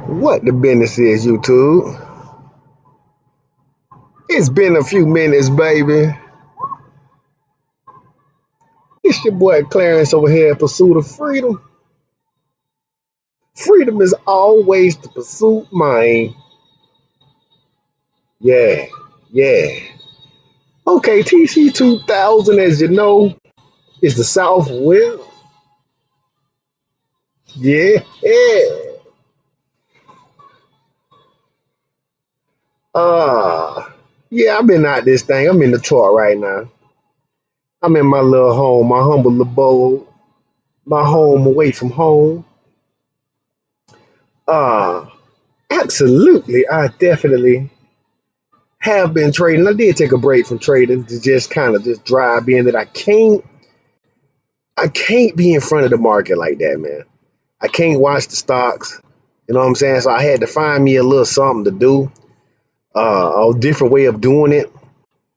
What the business is, YouTube? It's been a few minutes, baby. It's your boy Clarence over here at Pursuit of Freedom. Freedom is always the pursuit, man. Yeah, yeah. Okay, TC 2000, as you know, is the Southwest. Yeah, yeah. Uh, yeah, I've been out this thing. I'm in Detroit right now. I'm in my little home, my humble abode, my home away from home. Uh, Absolutely, I definitely have been trading. I did take a break from trading to just kind of just drive in that I can't be in front of the market like that, man. I can't watch the stocks. You know what I'm saying? So I had to find me a little something to do, a different way of doing it.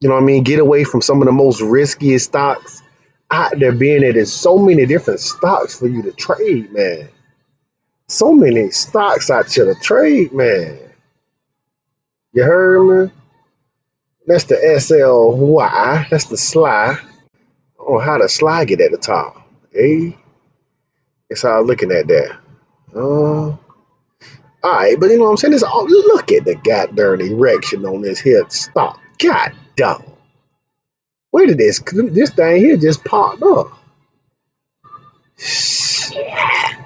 You know what I mean? Get away from some of the most riskiest stocks out there, being that there's so many different stocks for you to trade, man. So many stocks out here to trade, man. You heard me? That's the SLY. That's the SLY. On how the SLY get at the top. Hey, that's how I'm looking at that. All right, but you know what I'm saying? It's all, look at the goddamn erection on this here stock. God dog. Where did this thing here just popped up?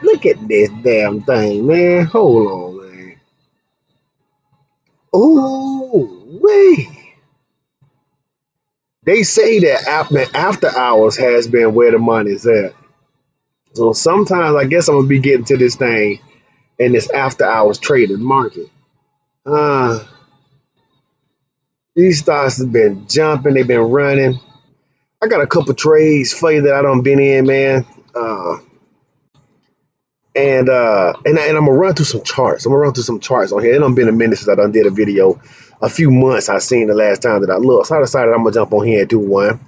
Look at this damn thing, man. Hold on, man. Oh, wait. They say that after hours has been where the money's at. So sometimes I guess I'm gonna be getting to this thing in this after hours trading market. Uh, these stocks have been jumping, they've been running. I got a couple trades for you that I done been in, man. And I'm gonna run through some charts. I'm gonna run through some charts on here. It done been a minute since I done did a video. A few months I seen the last time that I looked. So I decided I'm gonna jump on here and do one.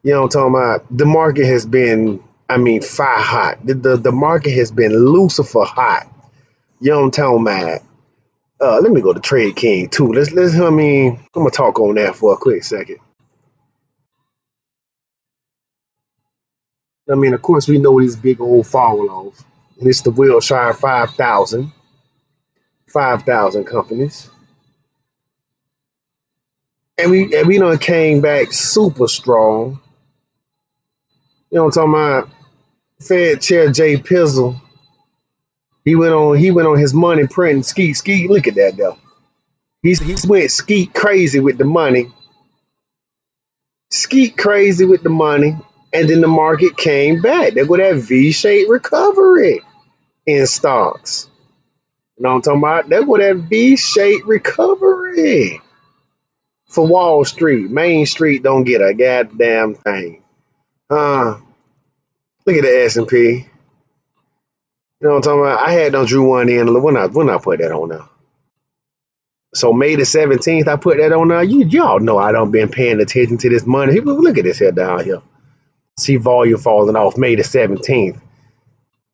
You know what I'm talking about? The market has been, I mean, fire hot. The market has been Lucifer hot. You know what I'm talking about? Let me go to Trade King too. I mean, I'm gonna talk on that for a quick second. I mean, of course, we know these big old fall off. And it's the Wilshire 5,000 companies. And we done came back super strong. You know what I'm talking about? Fed Chair Jay Pizzle. He went on his money printing skeet. Look at that though. He's went skeet crazy with the money. Skeet crazy with the money. And then the market came back. There go that V-shaped recovery in stocks. You know what I'm talking about? There go that V-shaped recovery for Wall Street. Main Street don't get a goddamn thing. Look at the S&P. You know what I'm talking about? I had done drew one in when I put that on there. So May the 17th, I put that on there. Y'all know I don't been paying attention to this money. Look at this here down here. See volume falling off May the 17th.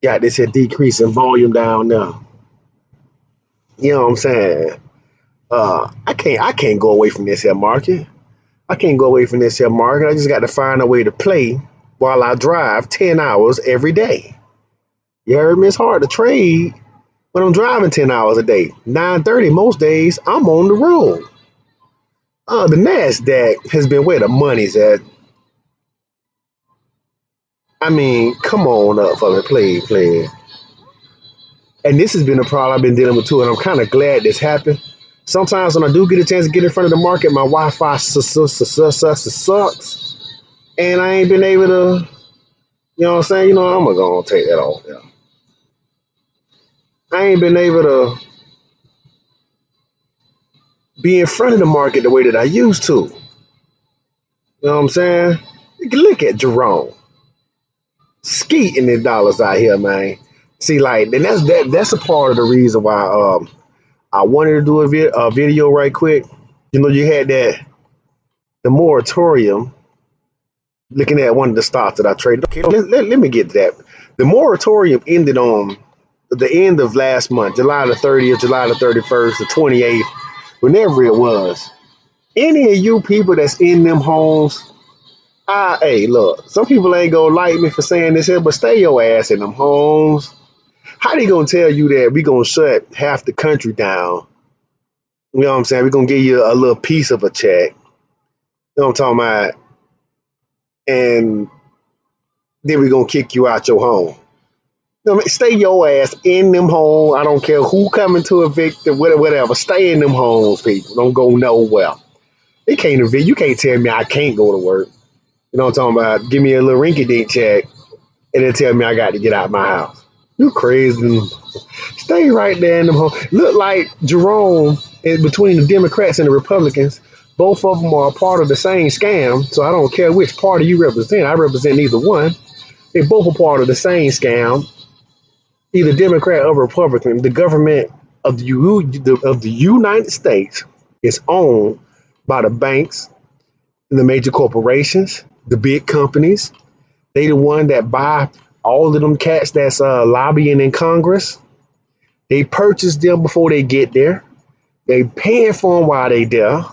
Got this here decrease in volume down there. You know what I'm saying? I can't go away from this here market. I can't go away from this here market. I just got to find a way to play while I drive 10 hours every day. You heard me? It's hard to trade when I'm driving 10 hours a day. 9:30 most days, I'm on the road. The NASDAQ has been where the money's at. I mean, come on up for me, please. And this has been a problem I've been dealing with too, and I'm kind of glad this happened. Sometimes when I do get a chance to get in front of the market, my Wi-Fi sucks, and I ain't been able to, you know what I'm saying? You know, I'm gonna take that off. Yeah. I ain't been able to be in front of the market the way that I used to. You know what I'm saying? Look at Jerome skeeting the dollars out here, man. See, like, and that's a part of the reason why I wanted to do a video right quick. You know, you had the moratorium. Looking at one of the stocks that I traded. Okay, let me get to that. The moratorium ended on the end of last month, July the 30th, July the 31st, the 28th, whenever it was. Any of you people that's in them homes, hey, look, some people ain't gonna like me for saying this here, but stay your ass in them homes. How they gonna tell you that we gonna shut half the country down? You know what I'm saying? We're gonna give you a little piece of a check. You know what I'm talking about? And then we're gonna kick you out your home. You know, stay your ass in them homes. I don't care who coming to evict or whatever. Stay in them homes, people. Don't go nowhere. They can't evict. You can't tell me I can't go to work. You know what I'm talking about? Give me a little rinky-dink check and then tell me I got to get out of my house. You crazy. Stay right there in them homes. Look like Jerome, between the Democrats and the Republicans, both of them are a part of the same scam. So I don't care which party you represent. I represent neither one. They both are part of the same scam. Either Democrat or Republican. The government of the United States is owned by the banks and the major corporations, the big companies. They the one that buy all of them cats that's lobbying in Congress. They purchase them before they get there. They paying for them while they there.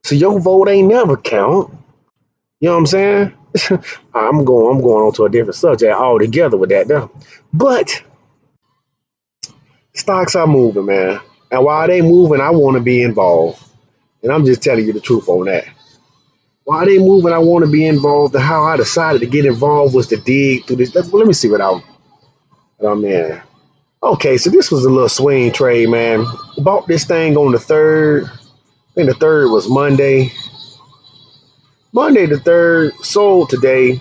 So your vote ain't never count. You know what I'm saying? I'm going on to a different subject altogether with that now. But stocks are moving, man. And while they moving, I want to be involved. And I'm just telling you the truth on that. While they moving, I want to be involved. And how I decided to get involved was to dig through this. Let me see what I'm in. Okay, so this was a little swing trade, man. Bought this thing on the 3rd. I think the 3rd was Monday. Monday the 3rd, sold today.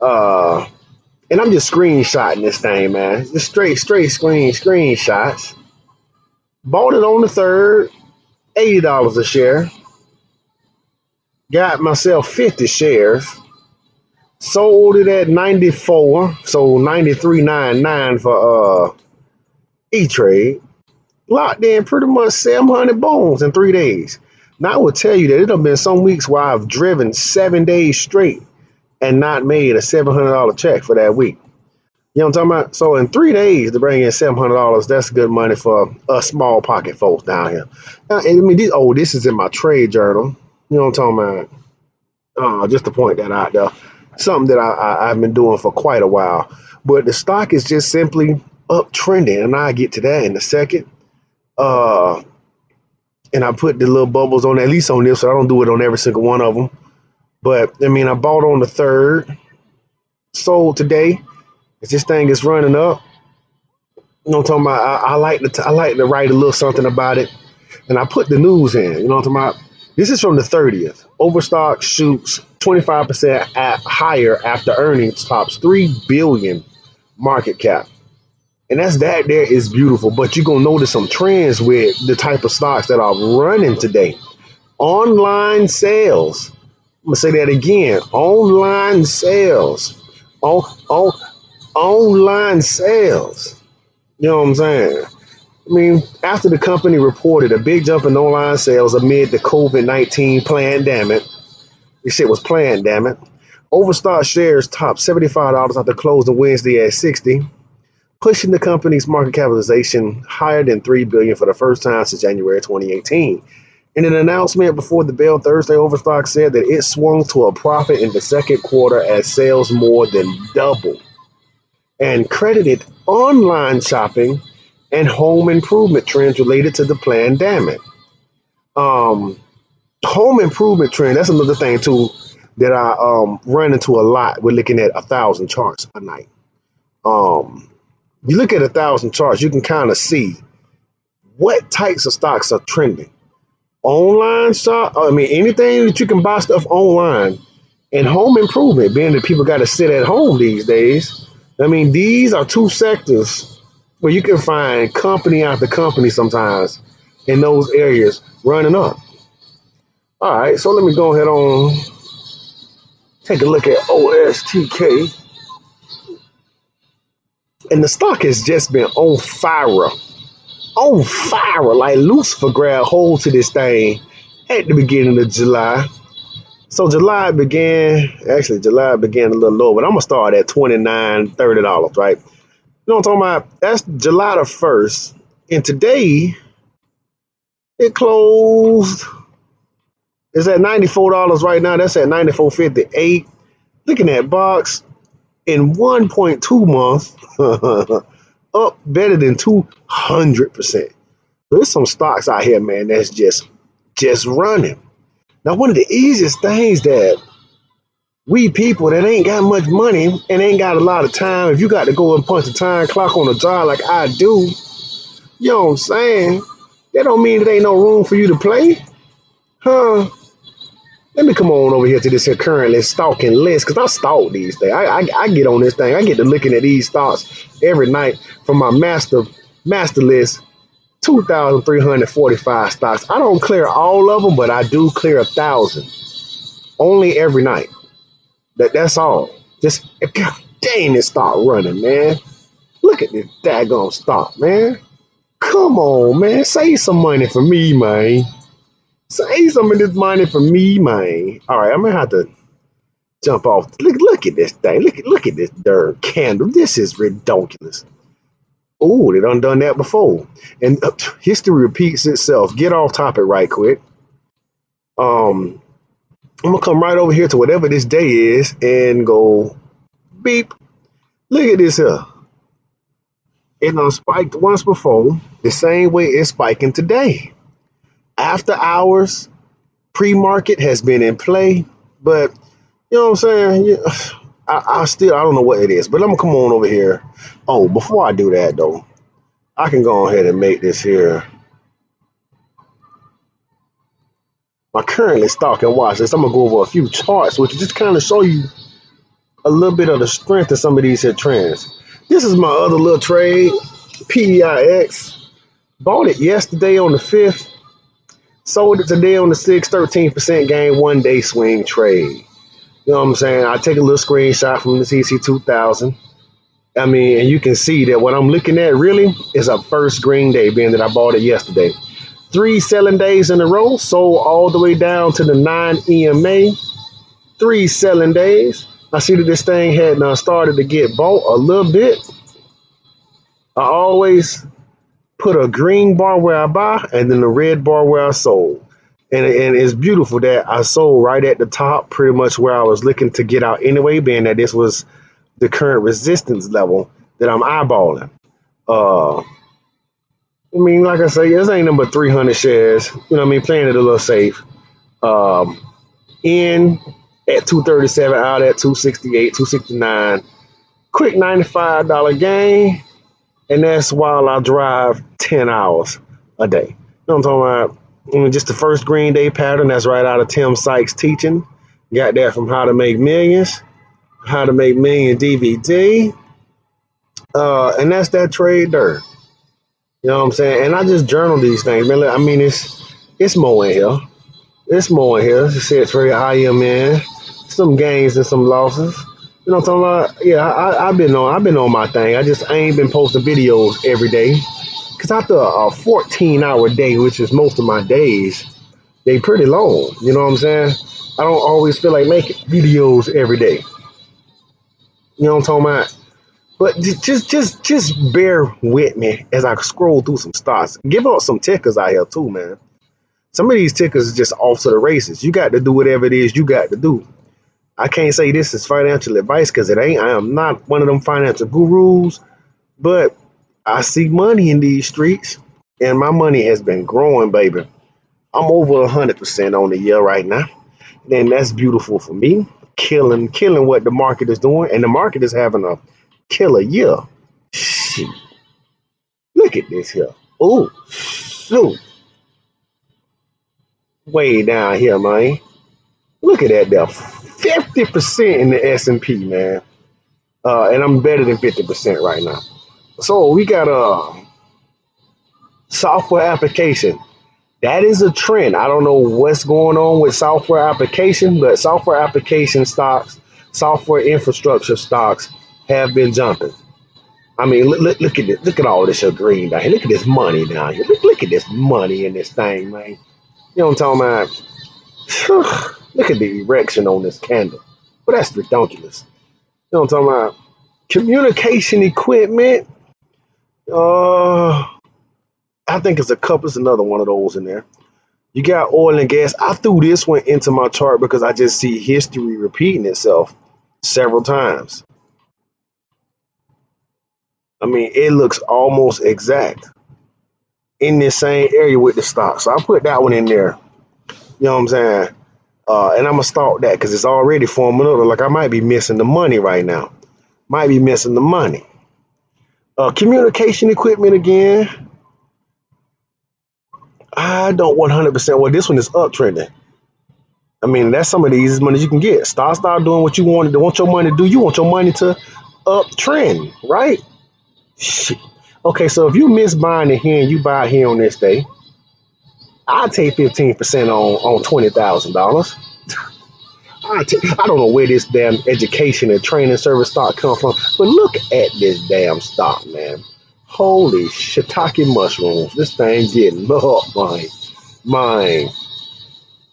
And I'm just screenshotting this thing, man. Just straight screenshots. Bought it on the 3rd, $80 a share. Got myself 50 shares. Sold it at 94, so 93.99 for E-Trade. Locked in pretty much 700 bones in 3 days. Now I will tell you that it have been some weeks where I've driven 7 days straight and not made a $700 check for that week. You know what I'm talking about? So in 3 days to bring in $700, that's good money for us small pocket folks down here. Now, I mean, this is in my trade journal. You know what I'm talking about? Just to point that out there. Something that I've been doing for quite a while. But the stock is just simply uptrending, and I'll get to that in a second. And I put the little bubbles on, at least on this, so I don't do it on every single one of them. But, I mean, I bought on the 3rd, sold today. As this thing is running up, you know what I'm talking about? I like to write a little something about it. And I put the news in, you know what I'm talking about? This is from the 30th. Overstock shoots 25% higher after earnings tops $3 billion market cap. And that there is beautiful. But you're going to notice some trends with the type of stocks that are running today. Online sales. I'm going to say that again. Online sales. Online sales. You know what I'm saying? I mean, after the company reported a big jump in online sales amid the COVID-19 pandemic, this shit was planned, damn it. Overstock shares topped $75 after closing Wednesday at 60, pushing the company's market capitalization higher than $3 billion for the first time since January 2018. In an announcement before the bell Thursday, Overstock said that it swung to a profit in the second quarter as sales more than doubled, and credited online shopping and home improvement trends related to the pandemic. Home improvement trend, that's another thing too that I run into a lot. We're looking at 1,000 charts a night. You look at 1,000 charts, you can kind of see what types of stocks are trending. Online shop, I mean, anything that you can buy stuff online, and home improvement, being that people got to sit at home these days. I mean, these are two sectors where you can find company after company sometimes in those areas running up. All right, so let me go ahead on, take a look at OSTK. And the stock has just been on fire, like Lucifer grabbed hold to this thing at the beginning of July. So July began a little low, but I'm going to start at $29, $30, right? You know what I'm talking about? That's July the 1st. And today it closed. It's at $94 right now. That's at $94.58. Looking at box in 1.2 months, up better than 200%. There's some stocks out here, man, that's just running. Now, one of the easiest things that we people that ain't got much money and ain't got a lot of time, if you got to go and punch a time clock on a job like I do, you know what I'm saying? That don't mean there ain't no room for you to play. Huh? Let me come on over here to this here currently stalking list, because I stalk these things. I get on this thing. I get to looking at these stocks every night from my master list, 2,345 stocks. I don't clear all of them, but I do clear 1,000 only every night. That's all. Just, God dang, this stock running, man. Look at this daggone stock, man. Come on, man. Save some money for me, man. Save some of this money for me, man. All right, I'm gonna have to jump off. Look at this thing. Look at this darn candle. This is ridiculous. Oh, they done that before. And history repeats itself. Get off topic right quick. I'm gonna come right over here to whatever this day is and go beep. Look at this here. It done spiked once before, the same way it's spiking today. After hours, pre-market has been in play, but you know what I'm saying? Yeah, I don't know what it is, but I'm gonna come on over here. Oh, before I do that though, I can go ahead and make this here my currently stock and watch this. I'm gonna go over a few charts, which just kind of show you a little bit of the strength of some of these here trends. This is my other little trade, PEIX. Bought it yesterday on the 5th. Sold it today on the 6th, 13% gain, 1 day swing trade. You know what I'm saying? I take a little screenshot from the CC 2000. I mean, and you can see that what I'm looking at really is a first green day, being that I bought it yesterday. 3 selling days in a row, sold all the way down to the 9 EMA. 3 selling days. I see that this thing had now started to get bought a little bit. I always put a green bar where I buy and then a red bar where I sold. And it's beautiful that I sold right at the top, pretty much where I was looking to get out anyway, being that this was the current resistance level that I'm eyeballing. I mean, like I say, this ain't number 300 shares. You know what I mean? Playing it a little safe. In at 237, out at 268, 269. Quick $95 gain. And that's while I drive 10 hours a day. You know what I'm talking about? Just the first green day pattern. That's right out of Tim Sykes' teaching. Got that from How to Make Millions. How to Make Millions DVD. And that's that trade there. You know what I'm saying? And I just journal these things, man. I mean, it's more in here. It's more in here. It's a very IMN. Some gains and some losses. You know what I'm talking about? Yeah, I've been on my thing. I ain't been posting videos every day. Cause after a 14-hour day, which is most of my days, they pretty long. You know what I'm saying? I don't always feel like making videos every day. You know what I'm talking about? But just bear with me as I scroll through some stocks. Give up some tickers out here too, man. Some of these tickers are just off to the races. You got to do whatever it is you got to do. I can't say this is financial advice because it ain't. I am not one of them financial gurus, but I see money in these streets, and my money has been growing, baby. I'm over 100% on the year right now. And that's beautiful for me. Killing what the market is doing, and the market is having a killer year. Shit. Look at this here. Oh, shoot. Way down here, man. Look at that there. 50% in the S&P, man. And I'm better than 50% right now. So we got a software application. That is a trend. I don't know what's going on with software application, but software application stocks, software infrastructure stocks have been jumping. I mean, look at this. Look at all this green down here. Look at this money down here. Look at this money in this thing, man. You know what I'm talking about? Look at the erection on this candle. But that's ridiculous. You know what I'm talking about? Communication equipment. Uh, I think it's a couple. It's another one of those in there. You got oil and gas. I threw this one into my chart because I just see history repeating itself several times. I mean, it looks almost exact in this same area with the stock. So I put that one in there. You know what I'm saying? And I'm gonna start that because it's already forming up. Like I might be missing the money right now. Might be missing the money. Communication equipment again. I don't 100%. Well, this one is uptrending. I mean, that's some of the easiest money you can get. Start doing what you want your money to do. You want your money to uptrend, right? Shit. Okay, so if you miss buying it here and you buy it here on this day, I'll take 15% on $20,000. I don't know where this damn education and training service stock come from, but look at this damn stock, man. Holy shiitake mushrooms. This thing getting up, mine.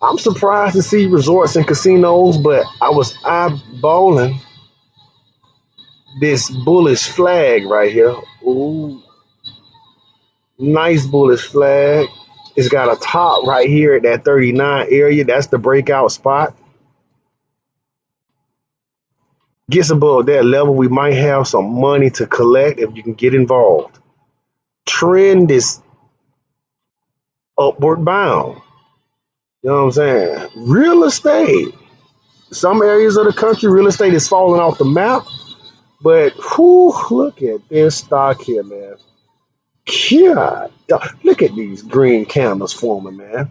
I'm surprised to see resorts and casinos, but I was eyeballing this bullish flag right here. Ooh, nice bullish flag. It's got a top right here at that 39 area. That's the breakout spot. Gets above that level, we might have some money to collect if you can get involved. Trend is upward bound. You know what I'm saying? Real estate. Some areas of the country, real estate is falling off the map. But whew, look at this stock here, man. God, look at these green candles forming, man.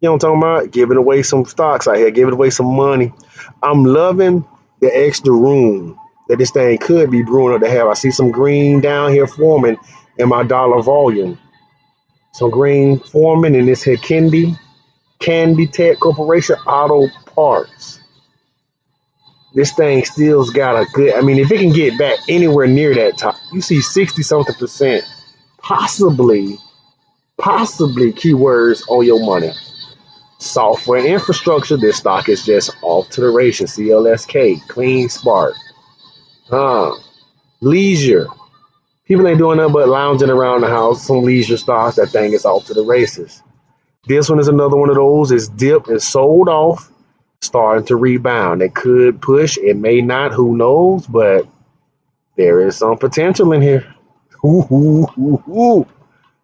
You know what I'm talking about? Giving away some stocks out here, giving away some money. I'm loving the extra room that this thing could be brewing up to have. I see some green down here forming in my dollar volume. Some green forming in this here Candy Tech Corporation Auto Parts. This thing still's got a good, I mean, if it can get back anywhere near that top, you see 60 something percent, possibly keywords on your money. Software infrastructure, this stock is just off to the races. CLSK, Clean Spark. Leisure. People ain't doing nothing but lounging around the house. Some leisure stocks, that thing is off to the races. This one is another one of those. It's dipped and sold off, starting to rebound. It could push, it may not, who knows, but there is some potential in here.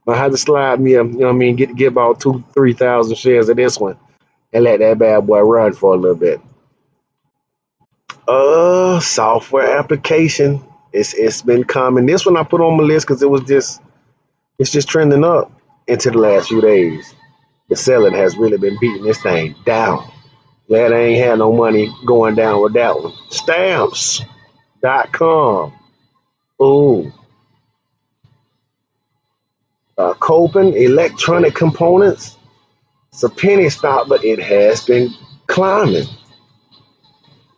I had to slide me, you know what I mean, get about 2,000-3,000 shares of this one and let that bad boy run for a little bit. Software application. It's been coming. This one I put on my list because it's just trending up into the last few days. The selling has really been beating this thing down. Glad I ain't had no money going down with that one. Stamps.com. Ooh. Copen Electronic Components. It's a penny stock, but it has been climbing.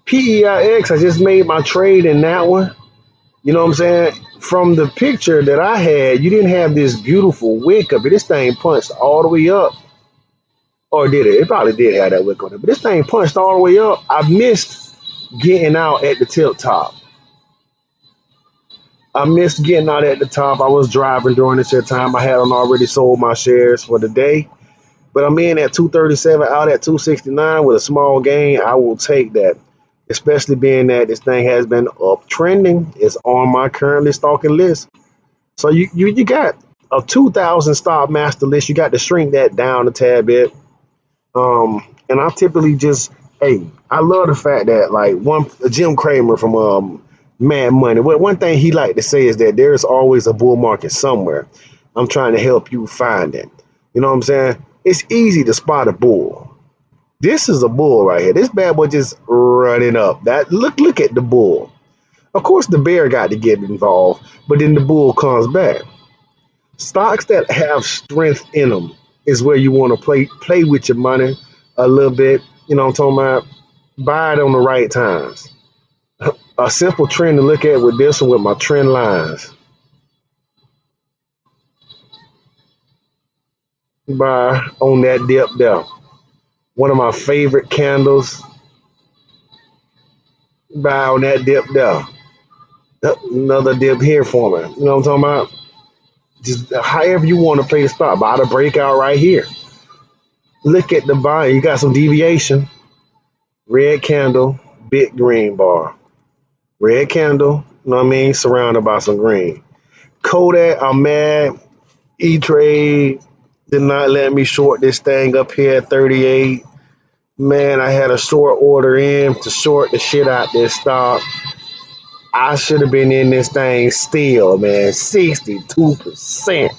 PEIX, I just made my trade in that one. You know what I'm saying? From the picture that I had, you didn't have this beautiful wick up. This thing punched all the way up. Or did it? It probably did have that wick on it. But this thing punched all the way up. I missed getting out at the tip top. I missed getting out at the top. I was driving during this time. I hadn't already sold my shares for the day. But I'm in at 237, out at 269 with a small gain. I will take that, especially being that this thing has been uptrending. It's on my currently stalking list. So you got a 2,000 stock master list. You got to shrink that down a tad bit. And I typically just, hey, I love the fact that like Jim Cramer from Mad Money. One thing he like to say is that there is always a bull market somewhere. I'm trying to help you find it. You know what I'm saying? It's easy to spot a bull. This is a bull right here. This bad boy just running up. That look at the bull. Of course, the bear got to get involved, but then the bull comes back. Stocks that have strength in them is where you want to play with your money a little bit. You know what I'm talking about? Buy it on the right times. A simple trend to look at with this one with my trend lines. Buy on that dip there. One of my favorite candles. Buy on that dip there. Another dip here for me. You know what I'm talking about? Just however you want to play the stock. Buy the breakout right here. Look at the buy. You got some deviation. Red candle, big green bar. Red candle, you know what I mean? Surrounded by some green. Kodak, I'm mad. E-Trade did not let me short this thing up here at 38. Man, I had a short order in to short the shit out this stock. I should have been in this thing still, man. 62%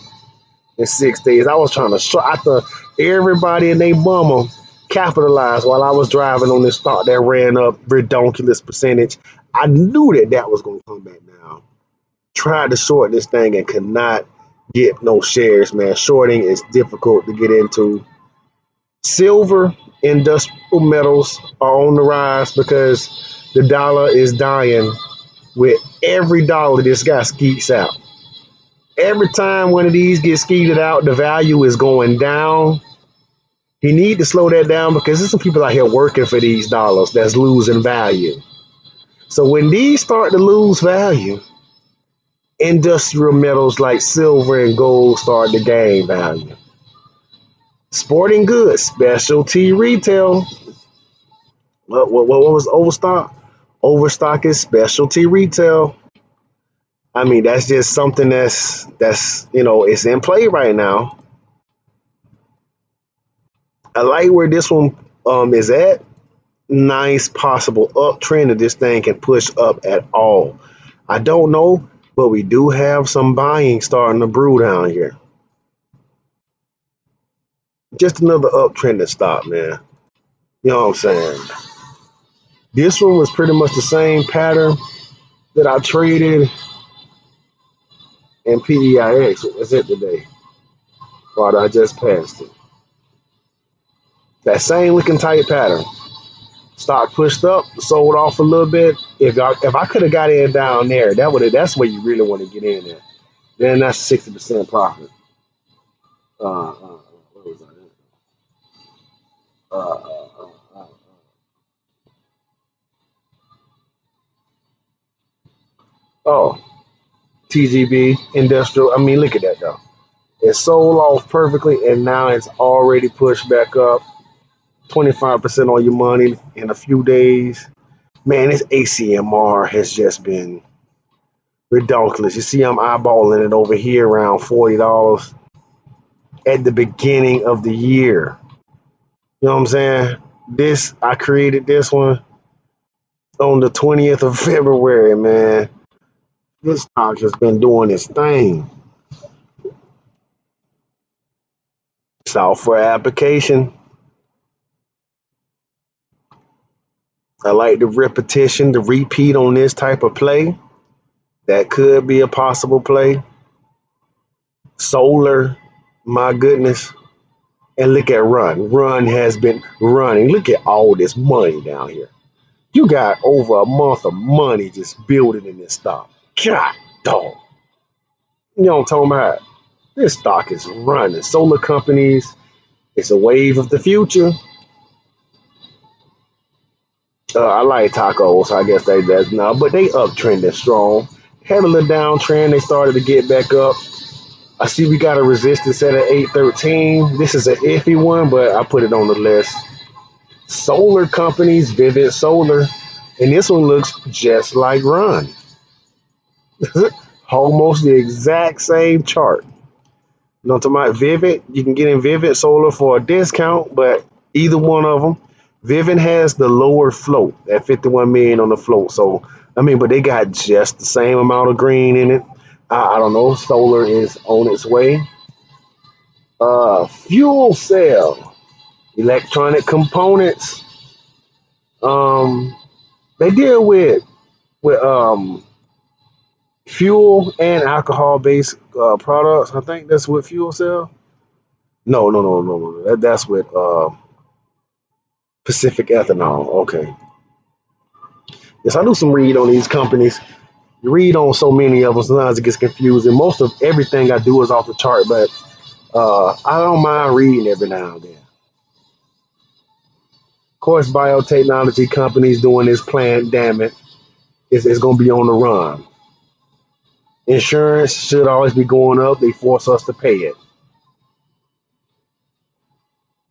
in 6 days. I was trying to short. I thought everybody and their mama capitalized while I was driving on this stock that ran up ridiculous percentage. I knew that was going to come back down. Tried to short this thing and could not get no shares, man. Shorting is difficult to get into. Silver, industrial metals are on the rise because the dollar is dying. With every dollar this guy skeets out. Every time one of these gets skeeted out, the value is going down. He need to slow that down because there's some people out here working for these dollars that's losing value. So when these start to lose value, industrial metals like silver and gold start to gain value. Sporting goods, specialty retail. What was Overstock? Overstock is specialty retail. I mean, that's just something that's it's in play right now. I like where this one is at. Nice possible uptrend that this thing can push up at all. I don't know, but we do have some buying starting to brew down here. Just another uptrend to stop, man. You know what I'm saying? This one was pretty much the same pattern that I traded in PEIX. What was it today? Or I just passed it. That same looking tight pattern. Stock pushed up, sold off a little bit. If I could have got in down there, that's where you really want to get in there. Then that's 60% profit. What was that? Uh, uh, uh, uh, oh, TGB industrial. I mean, look at that though. It sold off perfectly, and now it's already pushed back up 25% on your money in a few days. Man, this ACMR has just been ridiculous. You see, I'm eyeballing it over here around $40 at the beginning of the year. You know what I'm saying? I created this one on the 20th of February, man. This stock has been doing its thing. Software application. I like the repetition, the repeat on this type of play. That could be a possible play. Solar, my goodness. And look at Run. Run has been running. Look at all this money down here. You got over a month of money just building in this stock. God dog. You know what I'm talking about? This stock is running. Solar companies, it's a wave of the future. I like tacos, so I guess that's no, but they uptrending strong. Had a little downtrend, they started to get back up. I see we got a resistance at 813. This is an iffy one, but I put it on the list. Solar companies, Vivid Solar, and this one looks just like Run. Almost the exact same chart. You know what I'm talking about? Vivid, you can get in Vivid Solar for a discount, but either one of them. Vivid has the lower float at 51 million on the float. So, I mean, but they got just the same amount of green in it. I don't know. Solar is on its way. Fuel cell, electronic components. They deal with fuel and alcohol based products. I think that's with fuel cell. No. That's with Pacific Ethanol. Okay. Yes, I do some read on these companies. You read on so many of them, sometimes it gets confusing. Most of everything I do is off the chart, but I don't mind reading every now and then. Of course, biotechnology companies doing this plant, damn it, it's going to be on the run. Insurance should always be going up. They force us to pay it.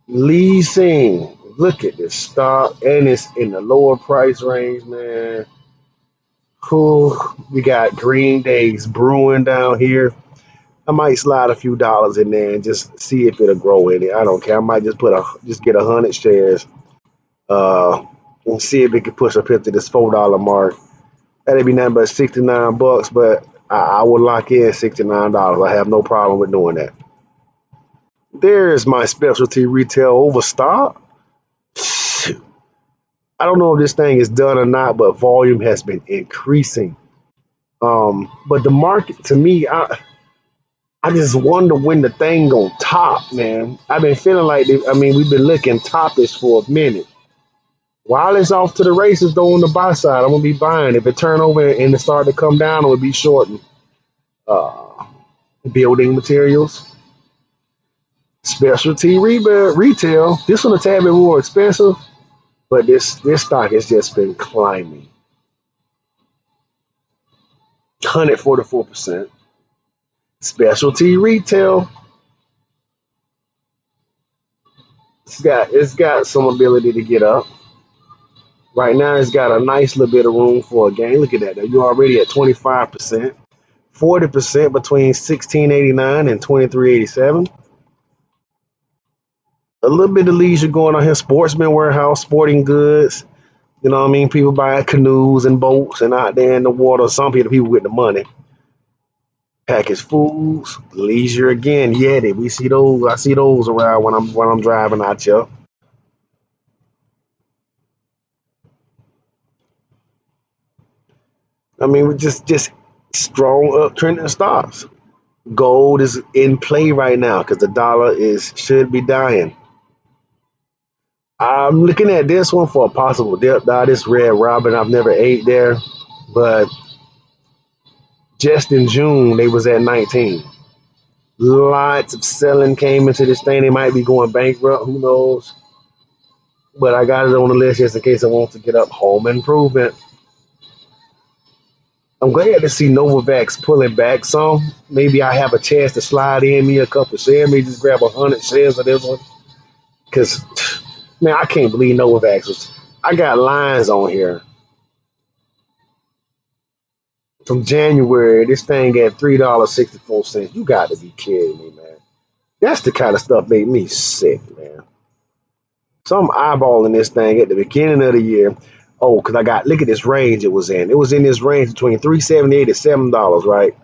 Leasing. Look at this stock, and it's in the lower price range, man. Cool. We got Green Days brewing down here. I might slide a few dollars in there and just see if it'll grow in it. I don't care. I might just get 100 shares, uh, and see if it can push up into this $4 mark. That'd be nothing but 69 bucks, but I would lock in $69. I have no problem with doing that. There's my specialty retail overstock. I don't know if this thing is done or not, but volume has been increasing. But the market, to me, I just wonder when the thing gonna top, man. I've been feeling like, we've been looking topish for a minute. While it's off to the races, though, on the buy side, I'm gonna be buying. If it turn over and it start to come down, I'm gonna be shorting. Uh, Building materials, specialty retail. This one a tad bit more expensive, but this stock has just been climbing. 144%. Specialty retail. It's got some ability to get up. Right now, it's got a nice little bit of room for a gain. Look at that. You're already at 25%, 40% between 16.89 and 23.87. A little bit of leisure going on here. Sportsman warehouse, sporting goods. You know what I mean? People buying canoes and boats and out there in the water. Some people with the money. Packaged foods, leisure again. Yeti. We see those. I see those around when I'm driving out here. We just strong uptrending stocks. Gold is in play right now because the dollar should be dying. I'm looking at this one for a possible dip. This Red Robin, I've never ate there, but just in June they was at 19. Lots of selling came into this thing. They might be going bankrupt. Who knows? But I got it on the list just in case I want to get up. Home improvement. I'm glad to see Novavax pulling back some. Maybe I have a chance to slide in me a couple shares. Maybe just grab 100 shares of this one. Because, man, I can't believe Novavax was. I got lines on here from January. This thing at $3.64. You got to be kidding me, man. That's the kind of stuff made me sick, man. So I'm eyeballing this thing at the beginning of the year. Oh, because look at this range it was in. It was in this range between $3.78 and $7, right?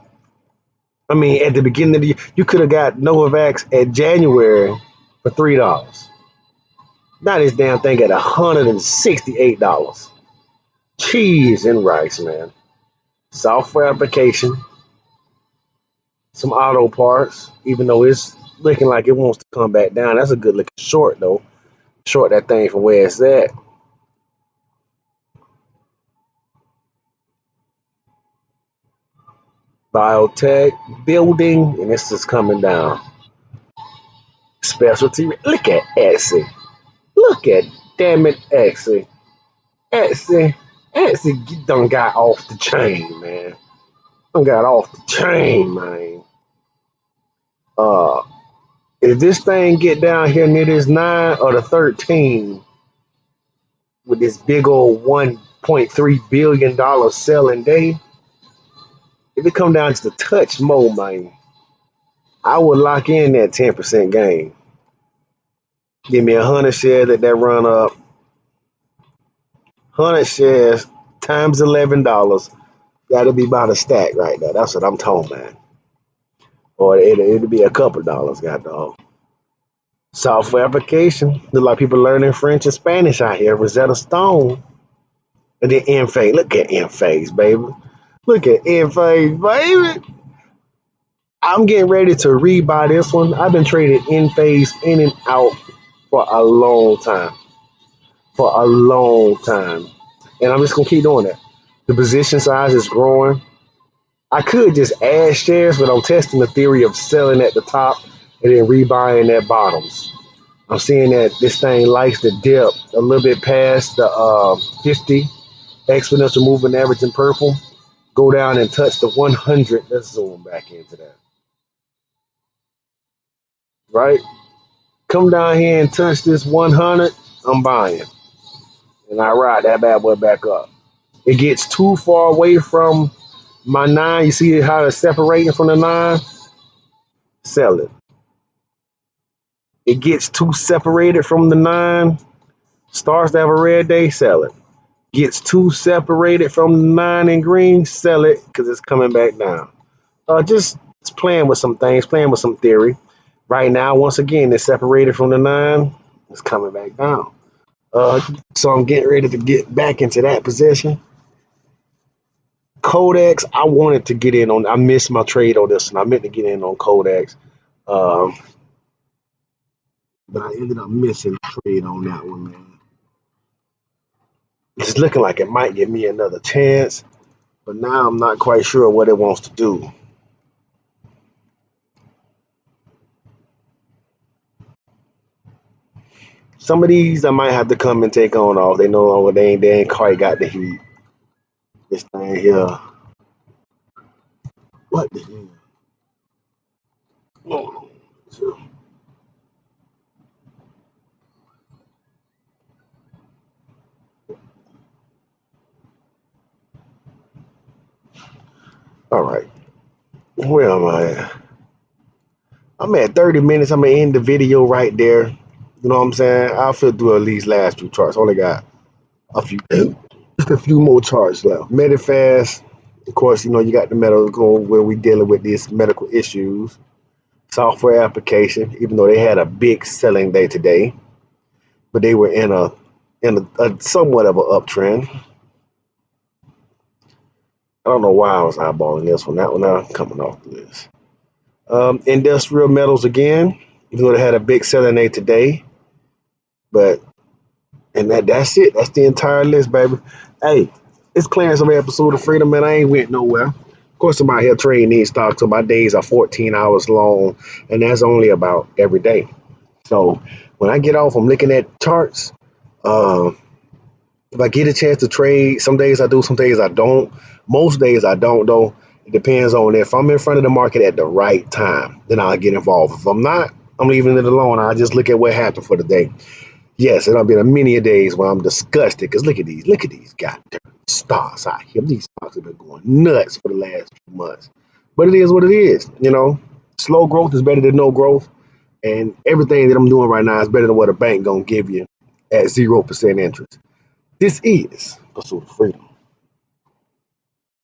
At the beginning of the year, you could have got Novavax at January for $3. Now this damn thing at $168. Cheese and rice, man. Software application. Some auto parts, even though it's looking like it wants to come back down. That's a good looking short, though. Short that thing from where it's at. Biotech, building, and this is coming down. Specialty. Look at Etsy. Look at, damn it, Etsy. Etsy done got off the chain, man. Done got off the chain, man. If this thing get down here near this 9 or the 13 with this big old $1.3 billion selling day, if it come down to the touch mode, man, I would lock in that 10% gain. Give me 100 shares, let that run up. 100 shares times $11. That'll be about a stack right there. That's what I'm talking about. Or it'll be a couple dollars, god dog. Software application. Look like people learning French and Spanish out here. Rosetta Stone. And then Enphase. Look at Enphase, baby. Look at Enphase, baby. I'm getting ready to rebuy this one. I've been trading Enphase in and out for a long time. And I'm just going to keep doing that. The position size is growing. I could just add shares, but I'm testing the theory of selling at the top and then rebuying at bottoms. I'm seeing that this thing likes to dip a little bit past the 50 exponential moving average in purple. Go down and touch the 100. Let's zoom back into that. Right? Come down here and touch this 100. I'm buying. And I ride that bad boy back up. It gets too far away from my 9. You see how it's separating from the 9? Sell it. It gets too separated from the 9. Starts to have a red day, sell it. Gets too separated from the 9 in green, sell it because it's coming back down. Just playing with some things, playing with some theory. Right now, once again, it's separated from the 9. It's coming back down. So I'm getting ready to get back into that position. Codex, I wanted to get in on. I missed my trade on this one. I meant to get in on Codex, but I ended up missing the trade on that one, man. It's looking like it might give me another chance, but now I'm not quite sure what it wants to do. Some of these I might have to come and take on off. They no longer they ain't quite got the heat. This thing here. What the hell? Oh, all right. Where am I at? I'm at 30 minutes. I'm gonna end the video right there. You know what I'm saying? I'll flip through at least last 2 charts. Only got a few, just a few more charts left. Medifast, of course, you know you got the medical where we dealing with these medical issues. Software application, even though they had a big selling day today, but they were in a somewhat of an uptrend. I don't know why I was eyeballing this one. That one now coming off the list. Industrial metals again, even though they had a big selling day today, but that's it. That's the entire list, baby. Hey, it's Clarence of Episode of Freedom, man. I ain't went nowhere. Of course, I'm out here trading these stocks, so my days are 14 hours long, and that's only about every day. So when I get off, I'm looking at charts. If I get a chance to trade, some days I do, some days I don't. Most days I don't, though. It depends on if I'm in front of the market at the right time, then I'll get involved. If I'm not, I'm leaving it alone. I just look at what happened for the day. Yes, it'll be many a days where I'm disgusted because look at these goddamn stocks out here. These stocks have been going nuts for the last few months. But it is what it is, you know. Slow growth is better than no growth, and everything that I'm doing right now is better than what a bank gonna give you at 0% interest. This is Pursuit of Freedom.